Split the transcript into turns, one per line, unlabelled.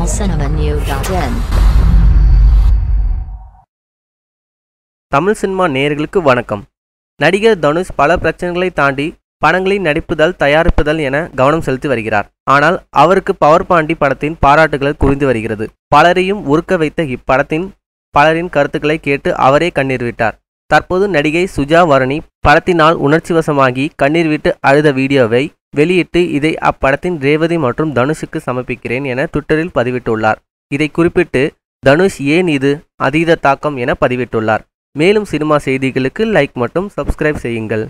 tamilcinemanew.in.
Tamil cinema நேயர்களுக்கு வணக்கம். நடிகர் தனுஷ் பல பிரச்சனைகளை தாண்டி படங்களில் நடிப்புதல், தயாரிப்புதல் என கவனம் செலுத்தி வருகிறார். ஆனால் அவருக்கு பவர் பாண்டி படத்தின் பாராட்டுகள் குவிந்து வருகிறது. பலரையும் உருக்க வைத்த இப்படத்தின் பலரின் கருத்துக்களை கேட்டு அவரே கண்ணீர் விட்டார். தற்போது நடிகை சுஜா வரணி படத்தினால் உணர்ச்சிவசமாகி கண்ணீர் விட்டு அழுத வீடியோவை வெளியிட்டு இதை அப்படத்தின் ரேவதி மற்றும் தனுஷுக்கு சமர்ப்பிக்கிறேன் என ட்விட்டரில் பதிவிட்டுள்ளார். இதை குறிப்பிட்டு தனுஷ் ஏன் இது அதீத தாக்கம் என பதிவிட்டுள்ளார். மேலும் சினிமா செய்திகளுக்கு லைக் மற்றும் சப்ஸ்கிரைப் செய்யுங்கள்.